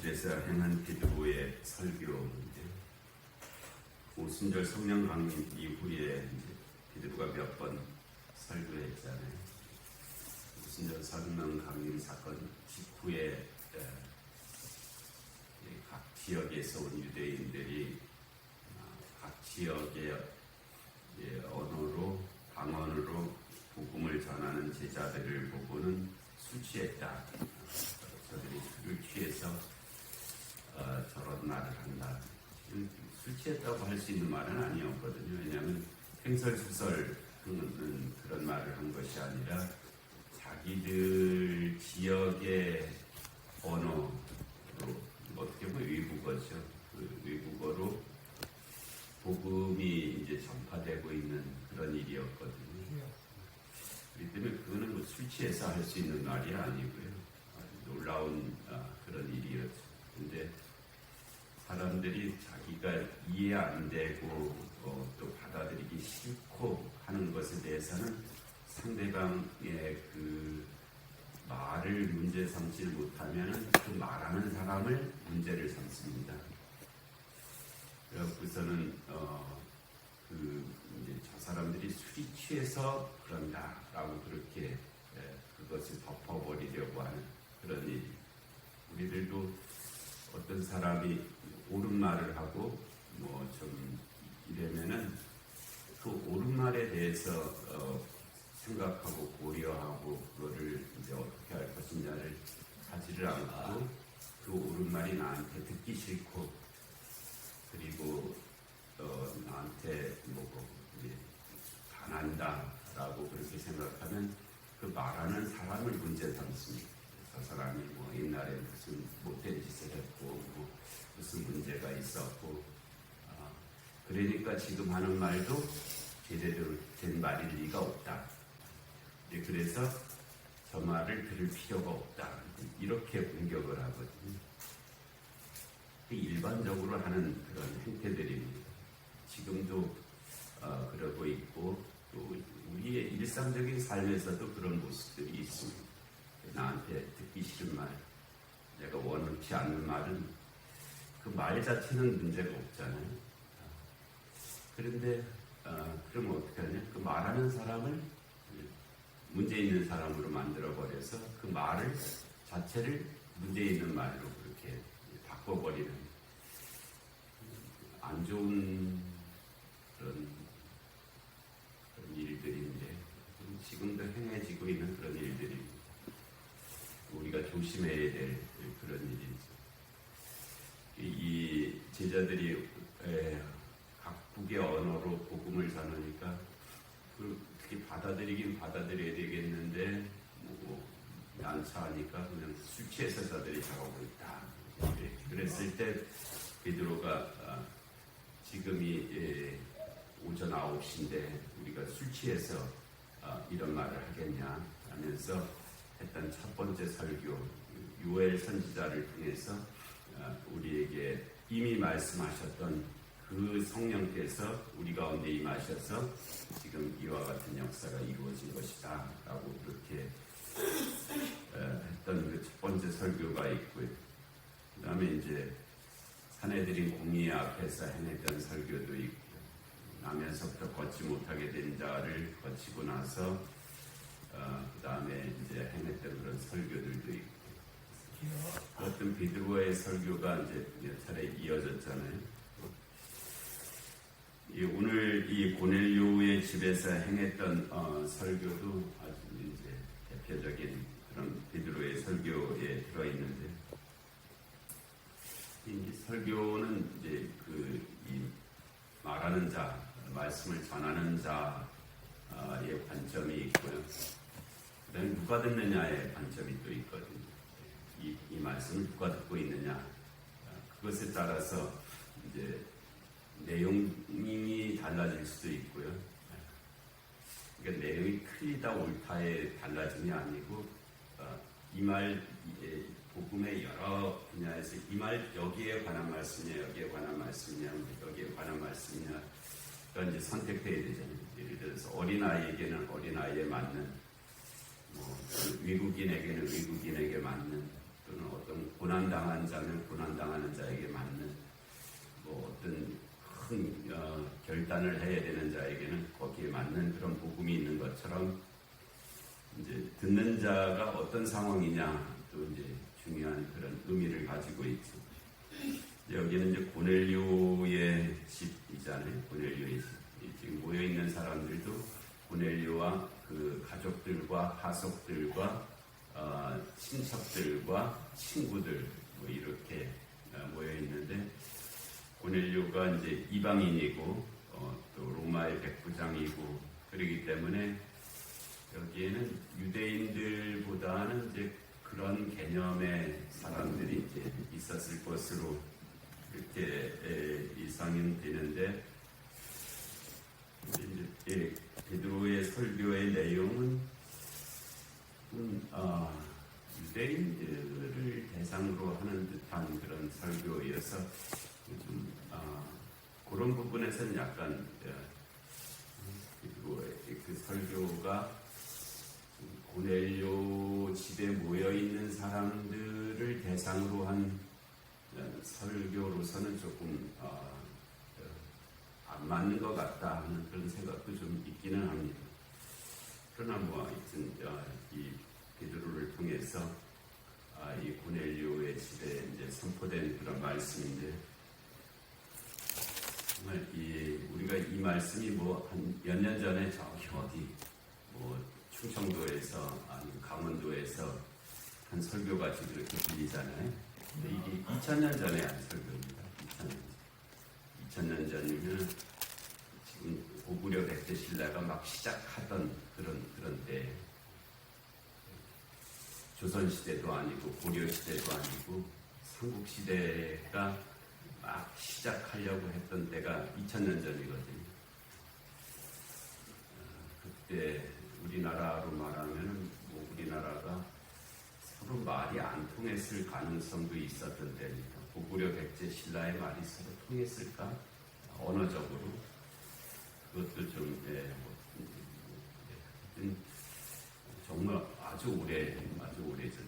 집에서 행한 베드로의 설교인데, 오순절 성령 강림 이후에 베드로가 몇 번 설교했잖아요. 오순절 성령 강림 사건 직후에 각 지역에서 온 유대인들이 각 지역의 언어로 방언으로 복음을 전하는 제자들을 보고는 술 취했다. 저들이 술을 취해서 저런 말을 한다. 술 취했다고 할 수 있는 말은 아니었거든요. 왜냐하면 횡설수설 그런 말을 한 것이 아니라 자기들 지역의 언어로, 어떻게 보면 외국어죠. 그 외국어로 복음이 이제 전파되고 있는 그런 일이었거든요. 그렇기 때문에 그거는 뭐 술 취해서 할 수 있는 말이 아니고요. 아주 놀라운 그런 일이었죠. 근데 사람들이 자기가 이해 안 되고 또 받아들이기 싫고 하는 것에 대해서는 상대방의 그 말을 문제 삼지 못하면 그 말하는 사람을 문제를 삼습니다. 그래서는 저 사람들이 술이 취해서 그런다라고 그렇게 그것을 덮어버리려고 하는 그런 일. 우리들도 어떤 사람이 옳은 말을 하고 뭐 좀 이러면은 그 옳은 말에 대해서 생각하고 고려하고 그거를 이제 어떻게 할 것이냐를 하지를 않고 그 옳은 말이 나한테 듣기 싫고 그리고 나한테 뭐고 반한다라고 그렇게 생각하면 그 말하는 사람을 문제 삼습니다. 저 사람이 뭐 옛날에 무슨 못된 짓을 했고 뭐 무슨 문제가 있었고 그러니까 지금 하는 말도 제대로 된 말일 리가 없다. 그래서 저 말을 들을 필요가 없다. 이렇게 공격을 하거든요. 일반적으로 하는 그런 행태들입니다. 지금도 그러고 있고 또 우리의 일상적인 삶에서도 그런 모습들이 있습니다. 나한테 듣기 싫은 말, 내가 원치 않는 말은 그 말 자체는 문제가 없잖아요. 그런데 그럼 어떻게 하냐? 그 말하는 사람을 문제 있는 사람으로 만들어버려서 그 말을 자체를 문제 있는 말로 그렇게 바꿔버리는 안 좋은 그런 일들인데 지금도 행해지고 있는 그런 일들입니다. 우리가 조심해야 될 그런 일이죠. 이 제자들이 각국의 언어로 복음을 전하니까 어떻게 받아들이긴 받아들여야 되겠는데 난처하니까 그냥 술 취해서 저들이 작업을 있다. 그랬을 때 베드로가 지금이 오전 9시인데 우리가 술 취해서 이런 말을 하겠냐 하면서 했던 첫 번째 설교 요엘 선지자를 통해서 우리에게 이미 말씀하셨던 그 성령께서 우리 가운데 임하셔서 지금 이와 같은 역사가 이루어진 것이다 라고 그렇게 했던 그 첫 번째 설교가 있고요. 그 다음에 이제 사내들인 공의 앞에서 해냈던 설교도 있고 나면서부터 걷지 못하게 된 자를 거치고 나서 그 다음에 이제 해냈던 그런 설교들도 있고 어떤 베드로의 설교가 이제 몇 차례 이어졌잖아요. 오늘 이 고넬료의 집에서 행했던 설교도 아주 이제 대표적인 그런 베드로의 설교에 들어있는데 이 설교는 이제 이 말하는 자, 말씀을 전하는 자의 관점이 있고요. 그다음에 누가 듣느냐의 관점이 또 있거든요. 이 말씀을 누가 듣고 있느냐 그것에 따라서 이제 내용이 달라질 수도 있고요. 그러니까 내용이 틀리다 옳다의 달라짐이 아니고 이 말 복음의 여러 분야에서 이 말 여기에 관한 말씀이냐 여기에 관한 말씀이냐 여기에 관한 말씀이냐 그러니까 이제 선택해야 되잖아요. 예를 들어서 어린아이에게는 어린아이에 맞는 외국인에게는 외국인에게 맞는 또는 어떤 고난당한 자면 고난당하는 자에게 맞는 뭐 어떤 큰 결단을 해야 되는 자에게는 거기에 맞는 그런 복음이 있는 것처럼 이제 듣는 자가 어떤 상황이냐 또 이제 중요한 그런 의미를 가지고 있죠. 여기는 이제 고넬료의 집이잖아요. 고넬료의 집. 지금 모여 있는 사람들도 고넬료와 그 가족들과 하속들과 친척들과 친구들 뭐 이렇게 모여 있는데 고넬료가 이제 이방인이고 또 로마의 백부장이고 그러기 때문에 여기에는 유대인들보다는 이제 그런 개념의 사람들이 이제 있었을 것으로 이렇게 예상되는데 이제 베드로의 설교의 내용은 유대인들을 대상으로 하는 듯한 그런 설교여서 좀 그런 부분에서는 약간 그 설교가 고넬료 집에 모여 있는 사람들을 대상으로 한 설교로서는 조금 안 맞는 것 같다 하는 그런 생각도 좀 있기는 합니다. 그러나 뭐 하여튼 이 베드로를 통해서 이 고넬료의 집에 이제 선포된 그런 말씀인데 정말 우리가 이 말씀이 뭐 한 몇 년 전에 저기 어디 뭐 충청도에서 아니면 강원도에서 한 설교가 지금 이렇게 들리잖아요. 근데 이게 2000년 전에 한 설교입니다. 2000년 전이면 지금 고구려 백제 신라가 막 시작하던 그런 때 조선 시대도 아니고 고려 시대도 아니고 삼국 시대가 막 시작하려고 했던 때가 2000년 전이거든요. 그때 우리나라로 말하면 뭐 우리나라가 서로 말이 안 통했을 가능성도 있었던 때입니다. 고구려 백제 신라의 말이 서로 통했을까? 언어적으로 그것도 좀 정말 아주 오래전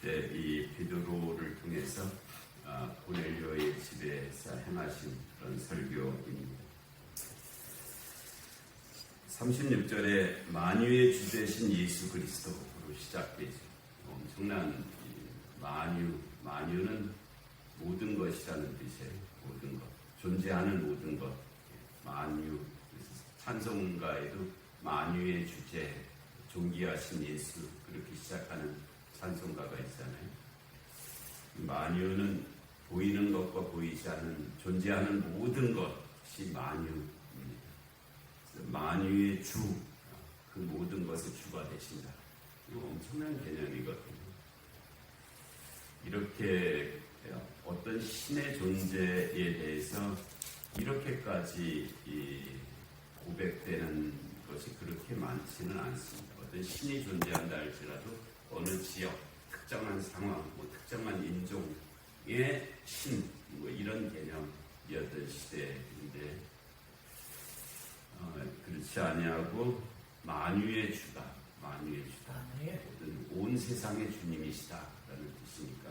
그때 이 베드로를 통해서 고넬료의 집에서 행하신 그런 설교입니다. 36절에 만유의 주 되신 예수 그리스도로 시작되죠. 엄청난 만유는 모든 것이라는 뜻이에요. 모든 것, 존재하는 모든 것. 만유, 찬송가에도 만유의 주제, 존귀하신 예수 그렇게 시작하는 찬송가가 있잖아요. 만유는 보이는 것과 보이지 않는 존재하는 모든 것이 만유입니다. 만유의 주, 그 모든 것의 주가 되신다. 이거 엄청난 개념이거든요. 이렇게 어떤 신의 존재에 대해서 이렇게까지 고백되는 것이 그렇게 많지는 않습니다. 어떤 신이 존재한다 할지라도 어느 지역, 특정한 상황, 뭐 특정한 인종의 신, 뭐 이런 개념이었던 시대인데 그렇지 아니하고 만유의 주다. 온 세상의 주님이시다라는 뜻이니까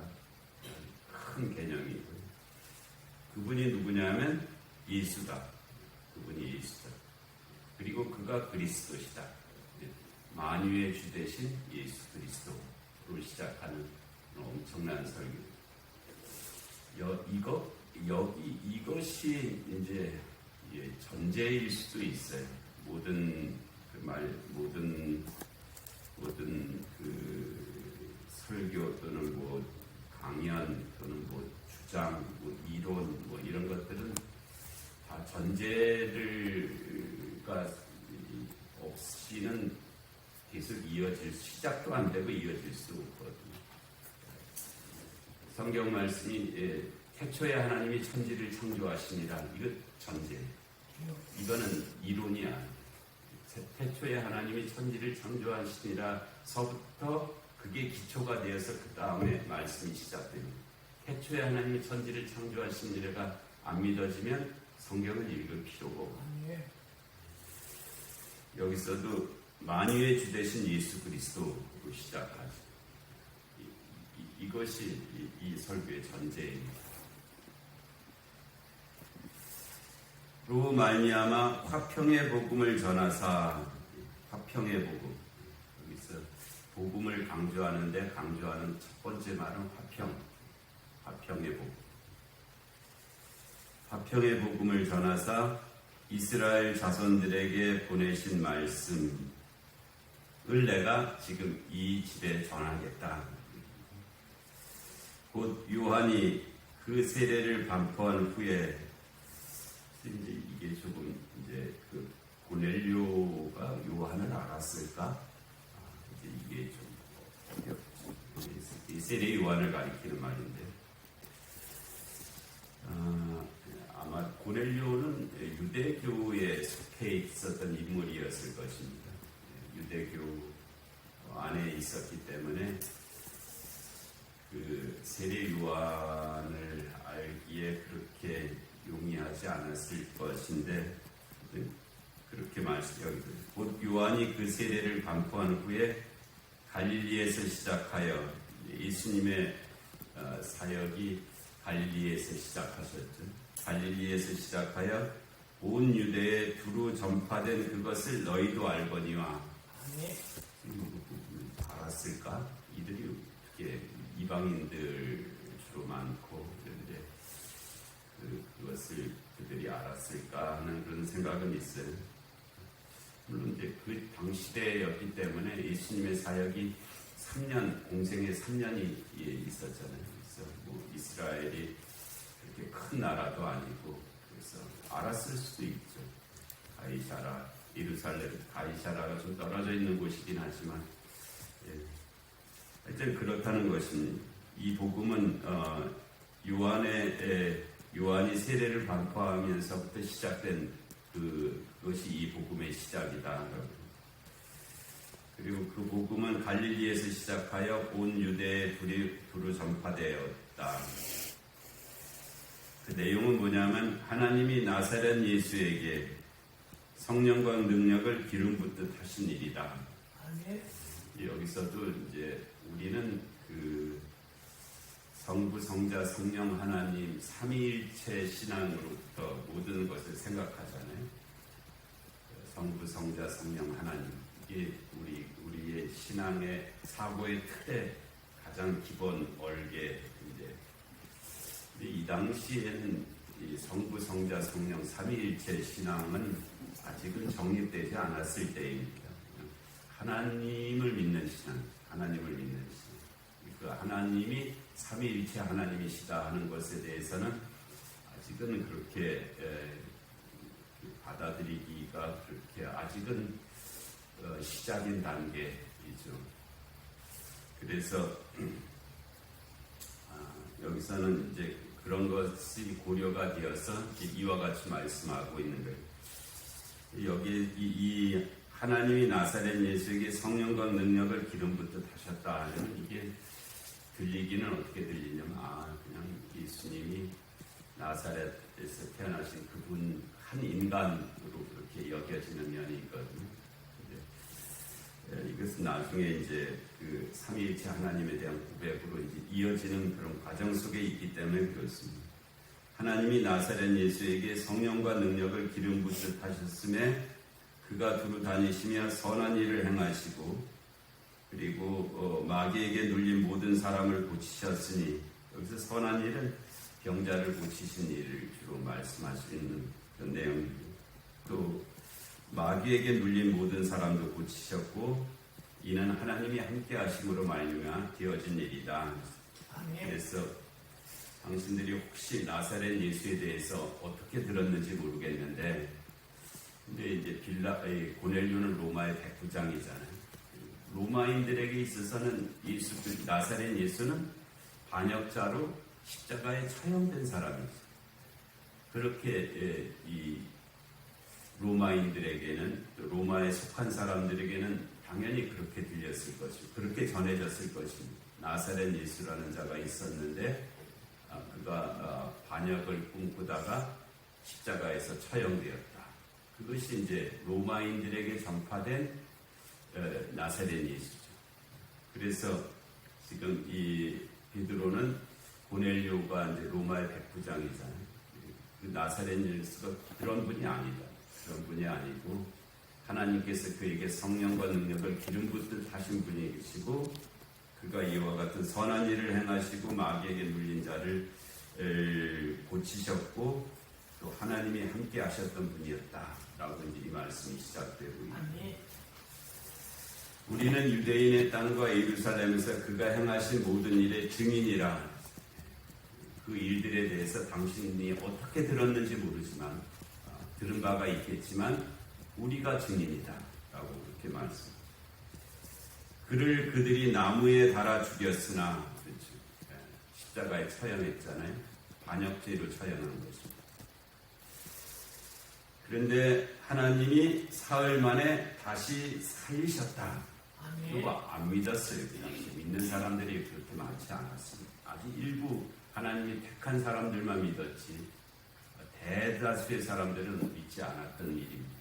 큰 개념이고요. 그분이 누구냐면 예수다. 그분이 예수다. 그리고 그가 그리스도시다. 만유의 주 대신 예수 그리스도로 시작하는 엄청난 설교. 이것이 이제 전제일 수도 있어요. 모든 그 설교 또는 뭐 강연 또는 뭐 주장, 뭐 이론 뭐 이런 것들은 다 전제가 없이는 계속 시작도 안 되고 이어질 수 없거든요. 성경 말씀이 태초에 하나님이 천지를 창조하시니라. 이거 전제. 이거는 이론이 아니에요. 태초에 하나님이 천지를 창조하시니라 서부터 그게 기초가 되어서 그 다음에 말씀이 시작됩니다. 태초에 하나님이 천지를 창조하시니라가 안 믿어지면 성경을 읽을 필요가 없어요. 여기서도 만유의 주 되신 예수 그리스도로 시작하죠. 이것이 이 설교의 전제입니다. 로 말미암아 화평의 복음을 전하사, 화평의 복음, 여기서 복음을 강조하는데 강조하는 첫 번째 말은 화평의 복음. 화평의 복음을 전하사 이스라엘 자손들에게 보내신 말씀을 내가 지금 이 집에 전하겠다. 곧 요한이 그 세례를 반포한 후에 이제 이게 조금 이제 그 고넬료가 요한을 알았을까? 이제 이게 좀 어렵죠. 이 세례 요한을 가리키는 말인데 아마 고넬료는 유대교에 속해 있었던 인물이었을 것입니다. 유대교 안에 있었기 때문에 그 세례 요한을 알기에 그렇게 용이하지 않았을 것인데 그렇게 말씀하기도 곧 요한이 그 세례를 반포한 후에 갈릴리에서 시작하여 예수님의 사역이 갈릴리에서 시작하셨죠. 갈릴리에서 시작하여 온 유대에 두루 전파된 그것을 너희도 알거니와. 알았을까? 이들이 어떻게 이방인들 주로 많고 그런데 그것을 그들이 알았을까 하는 그런 생각은 있어요. 물론 이제 그 당시대였기 때문에 예수님의 사역이 3년, 공생의 3년이 있었잖아요. 그래서 뭐 이스라엘이 그렇게 큰 나라도 아니고 그래서 알았을 수도 있죠. 가이사라, 예루살렘, 가이사라가 좀 떨어져 있는 곳이긴 하지만 하여튼 그렇다는 것입니다. 이 복음은 요한이 세례를 반포하면서부터 시작된 그것이 이 복음의 시작이다. 그리고 그 복음은 갈릴리에서 시작하여 온 유대에 두루 전파되었다. 그 내용은 뭐냐면 하나님이 나사렛 예수에게 성령과 능력을 기름 붓듯 하신 일이다. 여기서도 이제 우리는 그 성부, 성자, 성령 하나님 삼위일체 신앙으로부터 모든 것을 생각하잖아요. 성부, 성자, 성령 하나님 이게 우리의 신앙의 사고의 틀의 가장 기본 얼개인데 이 당시에는 이 성부, 성자, 성령 삼위일체 신앙은 아직은 정립되지 않았을 때입니다. 하나님을 믿는 신앙, 하나님을 믿는 신앙. 그 하나님이 삼위일체 하나님이시다 하는 것에 대해서는 아직은 그렇게 받아들이기가 그렇게 아직은 시작인 단계이죠. 그래서 여기서는 이제 그런 것이 고려가 되어서 이와 같이 말씀하고 있는 거예요. 여기 이 하나님이 나사렛 예수에게 성령과 능력을 기름 붓듯 하셨다 하면 이게 들리기는 어떻게 들리냐면 그냥 예수님이 나사렛에서 태어나신 그분 한 인간으로 그렇게 여겨지는 면이 있거든요. 이것은 나중에 이제 그 삼위일체 하나님에 대한 고백으로 이제 이어지는 그런 과정 속에 있기 때문에 그렇습니다. 하나님이 나사렛 예수에게 성령과 능력을 기름 붓듯 하셨음에 그가 두루 다니시며 선한 일을 행하시고 그리고 마귀에게 눌린 모든 사람을 고치셨으니 여기서 선한 일은 병자를 고치신 일을 주로 말씀하시는 그런 내용입니다. 또 마귀에게 눌린 모든 사람도 고치셨고 이는 하나님이 함께 하심으로 말미암아 되어진 일이다. 그래서 당신들이 혹시 나사렛 예수에 대해서 어떻게 들었는지 모르겠는데 근데 이제 고넬료는 로마의 백부장이잖아요. 로마인들에게 있어서는 나사렛 예수는 반역자로 십자가에 처형된 사람이죠. 그렇게 이 로마인들에게는 로마에 속한 사람들에게는 당연히 그렇게 들렸을 것이고 그렇게 전해졌을 것입니다. 나사렛 예수라는 자가 있었는데 그가 반역을 꿈꾸다가 십자가에서 처형되었다. 그것이 이제 로마인들에게 전파된 나사렛 예수죠. 그래서 지금 이 베드로는 고넬료가 이제 로마의 백부장이잖아요. 그 나사렛 예수가 그런 분이 아니다. 그런 분이 아니고 하나님께서 그에게 성령과 능력을 기름 붓듯 하신 분이시고 그가 이와 같은 선한 일을 행하시고 마귀에게 눌린 자를 고치셨고 또 하나님이 함께 하셨던 분이었다라고 이제 이 말씀이 시작되고 있습니다. 우리는 유대인의 땅과 예루살렘에서 그가 행하신 모든 일의 증인이라. 그 일들에 대해서 당신이 어떻게 들었는지 모르지만 들은 바가 있겠지만 우리가 증인이다 라고 그렇게 말씀. 그를 그들이 나무에 달아 죽였으나 그렇죠. 십자가에 처형했잖아요. 반역죄로 처형한 것입니다. 그런데 하나님이 사흘 만에 다시 살리셨다. 누가 안 믿었어요. 그냥 믿는 사람들이 그렇게 많지 않았습니다. 아주 일부 하나님이 택한 사람들만 믿었지 대다수의 사람들은 믿지 않았던 일입니다.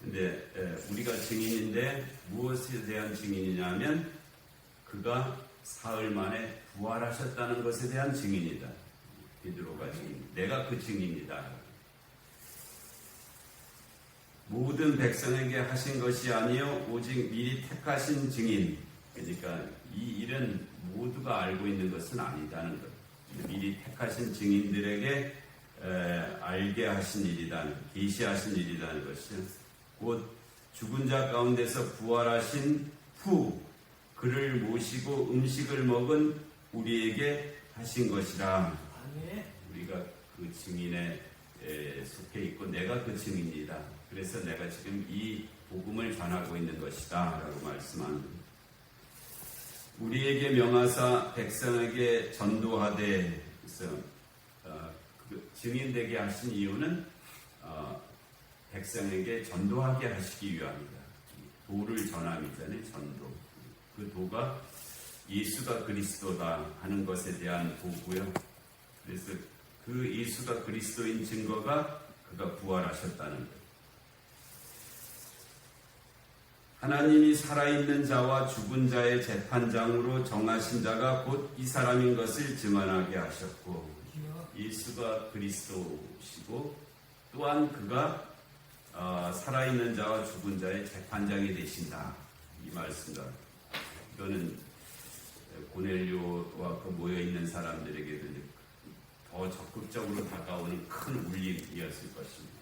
그런데 우리가 증인인데 무엇에 대한 증인이냐면 그가 사흘 만에 부활하셨다는 것에 대한 증인이다. 베드로가 증인. 내가 그 증인이다. 모든 백성에게 하신 것이 아니요 오직 미리 택하신 증인. 그러니까 이 일은 모두가 알고 있는 것은 아니다는 것. 미리 택하신 증인들에게 알게 하신 일이다. 계시하신 일이라는 것이요. 곧 죽은 자 가운데서 부활하신 후 그를 모시고 음식을 먹은 우리에게 하신 것이라. 우리가 그 증인에 속해 있고 내가 그 증인이다. 그래서 내가 지금 이 복음을 전하고 있는 것이다 라고 말씀합니다. 우리에게 명하사 백성에게 전도하되. 그래서 증인되게 하신 이유는 백성에게 전도하게 하시기 위함이다. 도를 전함이잖아요. 전도. 그 도가 예수가 그리스도다 하는 것에 대한 도고요. 그래서 그 예수가 그리스도인 증거가 그가 부활하셨다는 것. 하나님이 살아있는 자와 죽은 자의 재판장으로 정하신 자가 곧 이 사람인 것을 증언하게 하셨고 예수가 그리스도시고 또한 그가 살아있는 자와 죽은 자의 재판장이 되신다. 이 말씀입니다. 이거는 고넬료와 그 모여있는 사람들에게도 더 적극적으로 다가오는 큰 울림이었을 것입니다.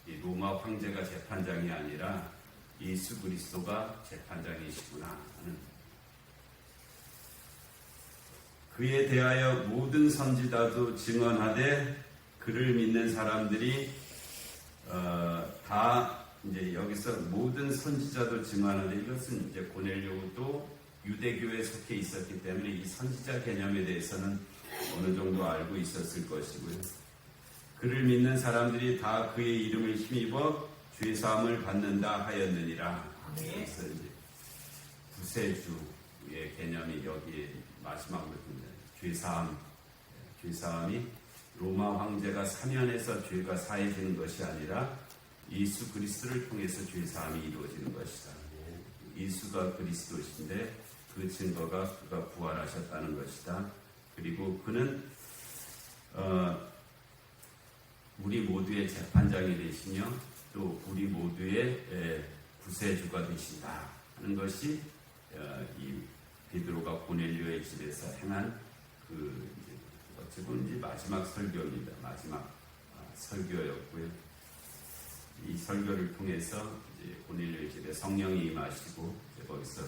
이 로마 황제가 재판장이 아니라 예수 그리스도가 재판장이시구나 하는. 그에 대하여 모든 선지자도 증언하되 그를 믿는 사람들이 다 이제 여기서 모든 선지자도 증언하되 이것은 이제 고넬료도 유대교에 속해 있었기 때문에 이 선지자 개념에 대해서는 어느 정도 알고 있었을 것이고요. 그를 믿는 사람들이 다 그의 이름을 힘입어 죄사함을 받는다 하였느니라. 그래서 이제 구세주의 개념이 여기에 마지막으로 죄사함이 로마 황제가 사면해서 죄가 사해지는 것이 아니라 예수 그리스도를 통해서 죄사함이 이루어지는 것이다. 예수가 그리스도신데 그 증거가 그가 부활하셨다는 것이다. 그리고 그는 우리 모두의 재판장이 되시며 또 우리 모두의 구세주가 되신다 하는 것이 이 베드로가 고넬료의 집에서 행한 그 어찌 보면 이제 마지막 설교입니다. 마지막 설교였고요. 이 설교를 통해서 이제 고넬료의 집에 성령이 임하시고 이제 거기서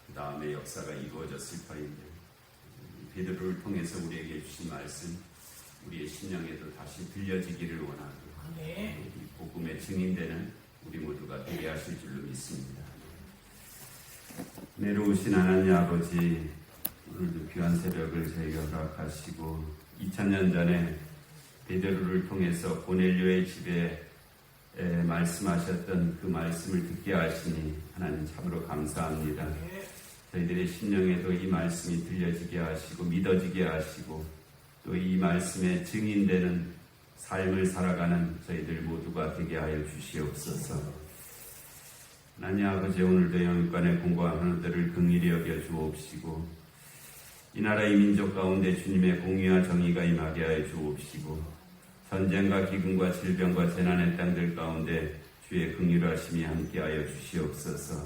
그 다음에 역사가 이루어졌을 터인데 베드로를 통해서 우리에게 주신 말씀 우리의 신령에도 다시 들려지기를 원하고 이 복음의 증인되는 우리 모두가 되게 하실 줄로 믿습니다. 내려오신 하나님 아버지, 오늘도 귀한 새벽을 저희가 허락하시고 2000년 전에 베드로를 통해서 고넬료의 집에 말씀하셨던 그 말씀을 듣게 하시니 하나님 참으로 감사합니다. 저희들의 심령에도 이 말씀이 들려지게 하시고 믿어지게 하시고 또 이 말씀에 증인되는 삶을 살아가는 저희들 모두가 되게 하여 주시옵소서. 하나님 아버지, 오늘도 영육간의 공고한 하나들을 긍휼히 여겨 주옵시고 이 나라 이 민족 가운데 주님의 공의와 정의가 임하게 하여 주옵시고 전쟁과 기근과 질병과 재난의 땅들 가운데 주의 긍휼하심이 함께하여 주시옵소서.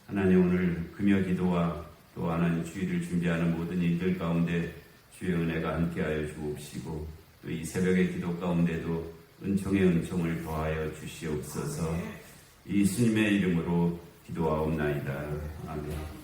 하나님, 오늘 금요 기도와 또 하나님 주일을 준비하는 모든 일들 가운데 주의 은혜가 함께하여 주옵시고 또 이 새벽의 기도 가운데도 은총의 은총을 더하여 주시옵소서. 이 예수님의 이름으로 기도하옵나이다. 아멘.